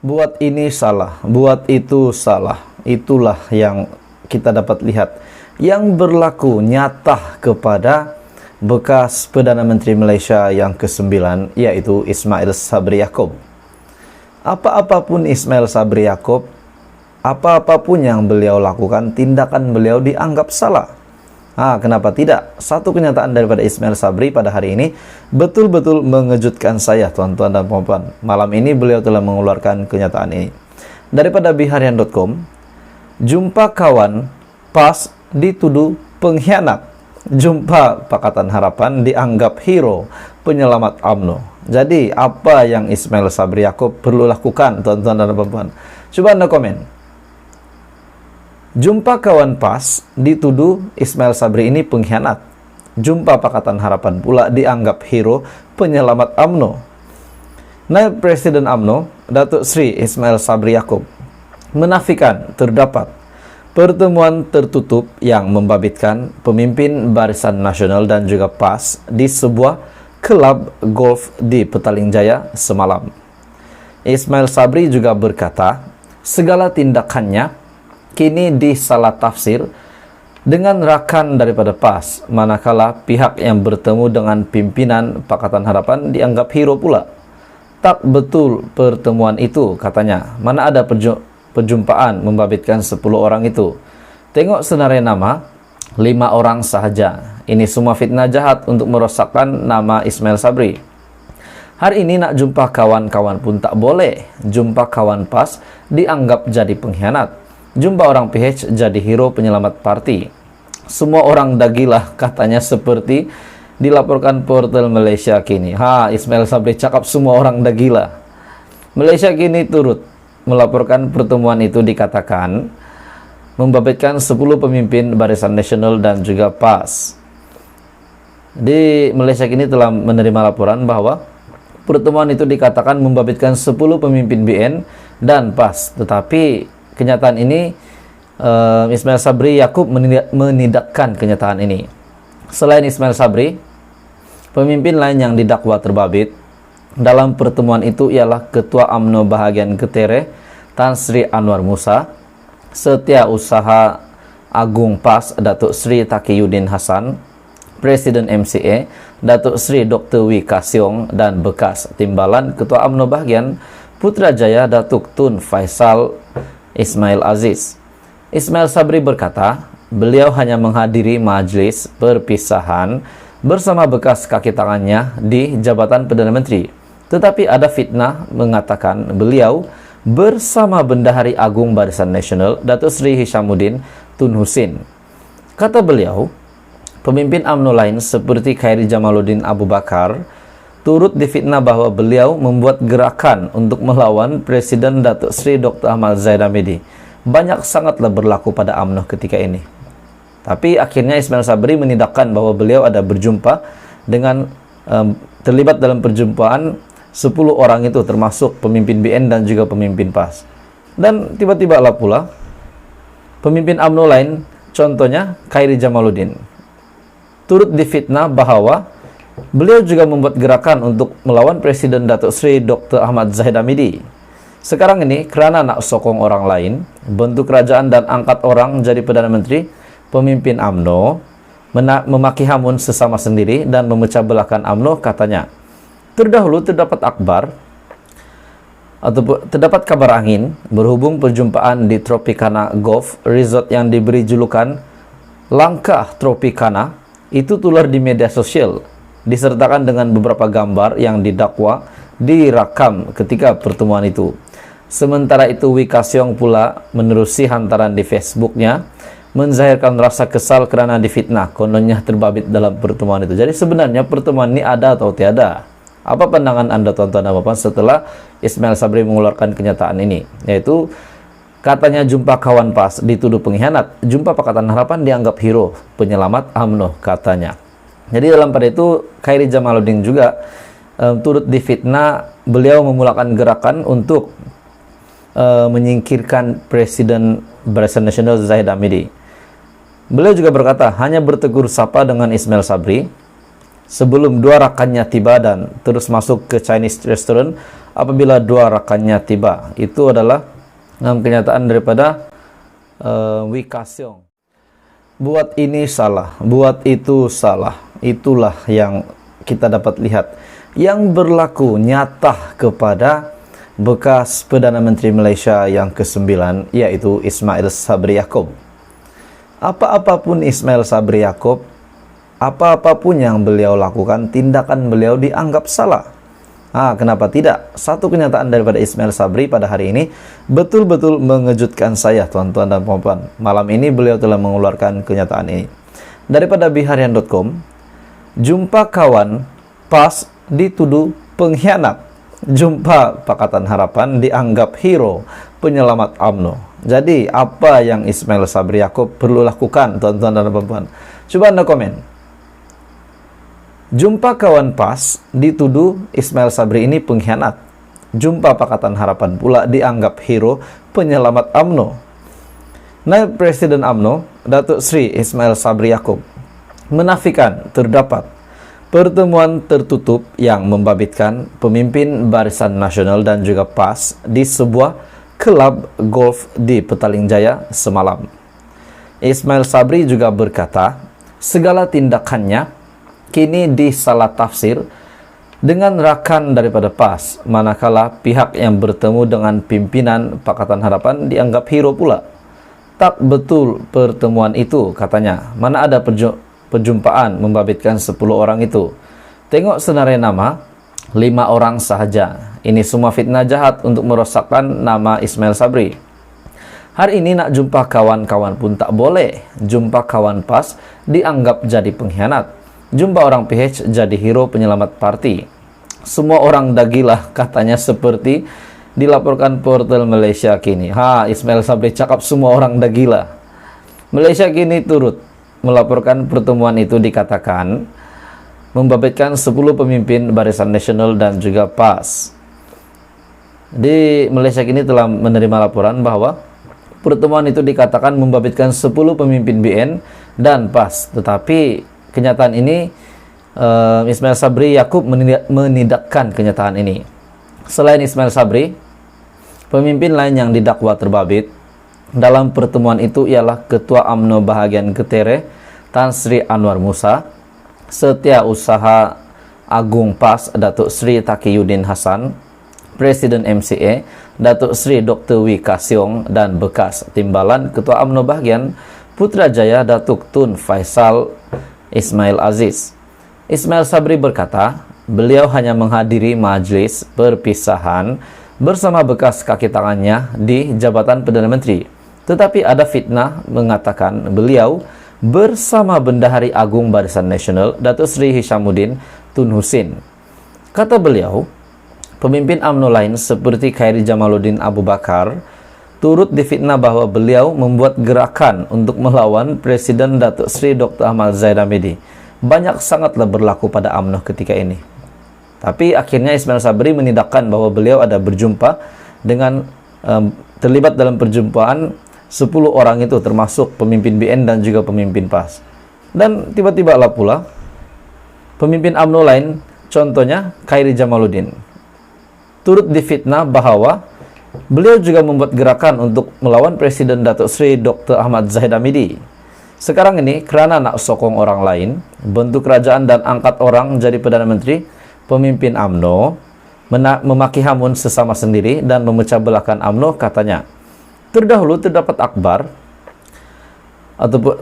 Buat ini salah, buat itu salah. Itulah yang kita dapat lihat yang berlaku nyata kepada bekas Perdana Menteri Malaysia yang ke-9, yaitu Ismail Sabri Yaakob. Apa-apapun Ismail Sabri Yaakob, apa-apapun yang beliau lakukan, tindakan beliau dianggap salah. Kenapa tidak? Satu kenyataan daripada Ismail Sabri pada hari ini betul-betul mengejutkan saya, tuan-tuan dan puan-puan. Malam ini beliau telah mengeluarkan kenyataan ini. Daripada biharian.com, jumpa kawan PAS dituduh pengkhianat. Jumpa Pakatan Harapan dianggap hero penyelamat UMNO. Jadi, apa yang Ismail Sabri Yaakob perlu lakukan, tuan-tuan dan puan-puan? Coba Anda komen. Jumpa kawan PAS dituduh Ismail Sabri ini pengkhianat. Jumpa Pakatan Harapan pula dianggap hero penyelamat UMNO. Naib Presiden UMNO, Datuk Seri Ismail Sabri Yaakob, menafikan terdapat pertemuan tertutup yang membabitkan pemimpin Barisan Nasional dan juga PAS di sebuah kelab golf di Petaling Jaya semalam. Ismail Sabri juga berkata, segala tindakannya kini disalah tafsir dengan rakan daripada PAS, manakala pihak yang bertemu dengan pimpinan Pakatan Harapan dianggap hero pula. Tak betul pertemuan itu, katanya. Mana ada perjumpaan membabitkan 10 orang itu. Tengok senarai nama, 5 orang sahaja. Ini semua fitnah jahat untuk merosakkan nama Ismail Sabri. Hari ini nak jumpa kawan-kawan pun tak boleh. Jumpa kawan PAS dianggap jadi pengkhianat. Jumpa orang PH jadi hero penyelamat parti. Semua orang dah gila, katanya, seperti dilaporkan portal Malaysia kini. Ismail Sabri cakap semua orang dah gila. Malaysia kini turut melaporkan pertemuan itu dikatakan membabitkan 10 pemimpin Barisan Nasional dan juga PAS. Di Malaysia kini telah menerima laporan bahwa pertemuan itu dikatakan membabitkan 10 pemimpin BN dan PAS. Tetapi kenyataan ini, Ismail Sabri Yaakob menidakkan kenyataan ini. Selain Ismail Sabri, pemimpin lain yang didakwa terbabit dalam pertemuan itu ialah Ketua UMNO Bahagian Ketere, Tan Sri Anwar Musa, Setiausaha Agung PAS, Datuk Sri Taqiyuddin Hasan, Presiden MCA, Datuk Sri Dr. Wee Ka Siong, dan bekas Timbalan Ketua UMNO Bahagian Putrajaya, Datuk Tun Faisal Ismail Aziz. Ismail Sabri berkata, beliau hanya menghadiri majlis perpisahan bersama bekas kaki tangannya di jabatan Perdana Menteri. Tetapi ada fitnah mengatakan beliau bersama Bendahari Agung Barisan Nasional, Datuk Seri Hishamuddin Tun Husin. Kata beliau, pemimpin UMNO lain seperti Khairi Jamaluddin Abu Bakar turut difitnah bahwa beliau membuat gerakan untuk melawan Presiden Datuk Seri Dr. Ahmad Zahid Hamidi. Banyak sangatlah berlaku pada UMNO ketika ini. Tapi akhirnya Ismail Sabri menidakkan bahwa beliau ada berjumpa dengan terlibat dalam perjumpaan 10 orang itu, termasuk pemimpin BN dan juga pemimpin PAS. Dan tiba-tiba lah pula pemimpin UMNO lain, contohnya Khairi Jamaluddin, turut difitnah bahwa beliau juga membuat gerakan untuk melawan Presiden Datuk Seri Dr. Ahmad Zahid Hamidi. Sekarang ini, kerana nak sokong orang lain, bentuk kerajaan dan angkat orang jadi Perdana Menteri, pemimpin UMNO memaki hamun sesama sendiri dan memecah belahkan UMNO, katanya. Terdahulu terdapat terdapat kabar angin berhubung perjumpaan di Tropicana Golf Resort yang diberi julukan Langkah Tropicana itu tular di media sosial, disertakan dengan beberapa gambar yang didakwa direkam ketika pertemuan itu. Sementara itu, Wee Ka Siong pula menerusi hantaran di Facebooknya, menzahirkan rasa kesal kerana difitnah, kononnya terbabit dalam pertemuan itu. Jadi sebenarnya pertemuan ini ada atau tiada? Apa pandangan Anda, tuan-tuan dan puan, setelah Ismail Sabri mengeluarkan kenyataan ini? Yaitu, katanya jumpa kawan PAS dituduh pengkhianat, jumpa Pakatan Harapan dianggap hero penyelamat UMNO, katanya. Jadi dalam pada itu, Khairi Jamaluddin juga turut difitnah beliau memulakan gerakan untuk menyingkirkan Presiden Barisan Nasional Zahid Hamidi. Beliau juga berkata, hanya bertegur sapa dengan Ismail Sabri, sebelum dua rekannya tiba dan terus masuk ke Chinese restaurant apabila dua rekannya tiba. Itu adalah kenyataan daripada Wee Ka Siong. Buat ini salah, buat itu salah. Itulah yang kita dapat lihat yang berlaku nyata kepada bekas Perdana Menteri Malaysia yang ke-9, yaitu Ismail Sabri Yaakob. Apa-apapun Ismail Sabri Yaakob, apa-apun yang beliau lakukan, tindakan beliau dianggap salah. Kenapa tidak? Satu kenyataan daripada Ismail Sabri pada hari ini betul-betul mengejutkan saya, tuan-tuan dan puan-puan. Malam ini beliau telah mengeluarkan kenyataan ini. Daripada biharian.com, jumpa kawan PAS dituduh pengkhianat. Jumpa Pakatan Harapan dianggap hero penyelamat UMNO. Jadi, apa yang Ismail Sabri Yaakob perlu lakukan, tuan-tuan dan puan-puan? Coba Anda komen. Jumpa kawan PAS dituduh Ismail Sabri ini pengkhianat. Jumpa Pakatan Harapan pula dianggap hero penyelamat UMNO. Naib Presiden UMNO, Datuk Seri Ismail Sabri Yaakob, menafikan terdapat pertemuan tertutup yang membabitkan pemimpin Barisan Nasional dan juga PAS di sebuah kelab golf di Petaling Jaya semalam. Ismail Sabri juga berkata, segala tindakannya kini disalah tafsir dengan rakan daripada PAS, manakala pihak yang bertemu dengan pimpinan Pakatan Harapan dianggap hero pula. Tak betul pertemuan itu, katanya. Mana ada perjumpaan membabitkan 10 orang itu. Tengok senarai nama, 5 orang sahaja. Ini semua fitnah jahat untuk merosakkan nama Ismail Sabri. Hari ini nak jumpa kawan-kawan pun tak boleh. Jumpa kawan PAS dianggap jadi pengkhianat. Jumpa orang PH jadi hero penyelamat parti. Semua orang dagilah, katanya, seperti dilaporkan portal Malaysia Kini. Ismail Sabri cakap semua orang dagilah. Malaysia Kini turut melaporkan pertemuan itu dikatakan membabitkan 10 pemimpin Barisan Nasional dan juga PAS. Di Malaysia Kini telah menerima laporan bahwa pertemuan itu dikatakan membabitkan 10 pemimpin BN dan PAS. Tetapi kenyataan ini, Ismail Sabri Yaakob menidakkan kenyataan ini. Selain Ismail Sabri, pemimpin lain yang didakwa terbabit dalam pertemuan itu ialah Ketua UMNO Bahagian Ketere, Tan Sri Anwar Musa, Setiausaha Agung PAS, Datuk Sri Taqiyuddin Hasan, Presiden MCA, Datuk Sri Dr. Wee Ka Siong, dan bekas Timbalan Ketua UMNO Bahagian Putrajaya, Datuk Tun Faisal Ismail Aziz. Ismail Sabri berkata, beliau hanya menghadiri majlis perpisahan bersama bekas kaki tangannya di jabatan Perdana Menteri. Tetapi ada fitnah mengatakan beliau bersama Bendahari Agung Barisan Nasional, Datuk Seri Hishamuddin Tun Husin. Kata beliau, pemimpin UMNO lain seperti Khairi Jamaluddin Abu Bakar turut difitnah bahwa beliau membuat gerakan untuk melawan Presiden Datuk Seri Dr. Ahmad Zahid Hamidi. Banyak sangatlah berlaku pada UMNO ketika ini. Tapi akhirnya Ismail Sabri menidakkan bahwa beliau ada berjumpa dengan terlibat dalam perjumpaan 10 orang itu, termasuk pemimpin BN dan juga pemimpin PAS. Dan tiba-tiba lah pula pemimpin UMNO lain, contohnya Khairi Jamaluddin, turut difitnah bahwa beliau juga membuat gerakan untuk melawan Presiden Datuk Seri Dr. Ahmad Zahid Hamidi. Sekarang ini, kerana nak sokong orang lain, bentuk kerajaan dan angkat orang jadi Perdana Menteri, pemimpin UMNO memaki hamun sesama sendiri dan memecah belahkan UMNO, katanya. Terdahulu terdapat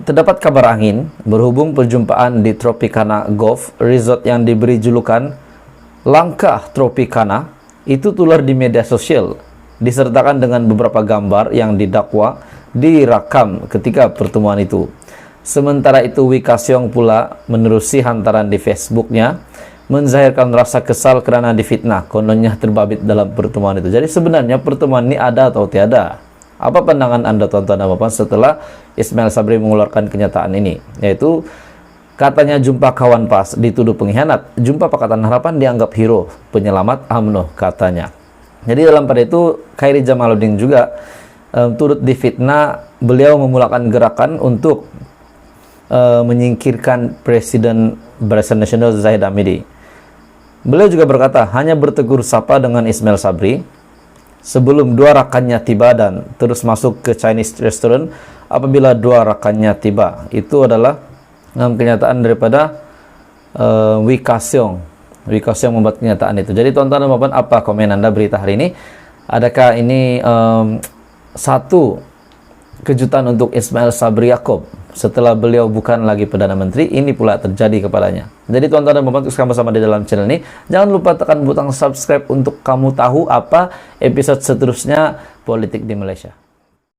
terdapat kabar angin berhubung perjumpaan di Tropicana Golf Resort yang diberi julukan Langkah Tropicana itu tular di media sosial, disertakan dengan beberapa gambar yang didakwa direkam ketika pertemuan itu. Sementara itu, Wee Ka Siong pula menerusi hantaran di Facebooknya, menzahirkan rasa kesal kerana difitnah, kononnya terbabit dalam pertemuan itu. Jadi sebenarnya pertemuan ini ada atau tiada? Apa pandangan Anda, tuan-tuan dan puan, setelah Ismail Sabri mengeluarkan kenyataan ini? Yaitu, katanya jumpa kawan PAS dituduh pengkhianat, jumpa Pakatan Harapan dianggap hero penyelamat UMNO, katanya. Jadi dalam pada itu, Khairi Jamaluddin juga turut difitnah, beliau memulakan gerakan untuk menyingkirkan Presiden Barisan Nasional Zahid Hamidi. Beliau juga berkata, hanya bertegur sapa dengan Ismail Sabri sebelum dua rekannya tiba dan terus masuk ke Chinese restaurant apabila dua rekannya tiba. Itu adalah kenyataan daripada Wee Ka Siong. Wee Ka Siong membuat kenyataan itu. Jadi tuan-tuan dan puan, apa komen Anda berita hari ini? Adakah ini satu kejutan untuk Ismail Sabri Yaakob setelah beliau bukan lagi Perdana Menteri, ini pula terjadi kepadanya. Jadi tuan-tuan dan puan, sekarang bersama di dalam channel ini, jangan lupa tekan butang subscribe untuk kamu tahu apa episode seterusnya politik di Malaysia.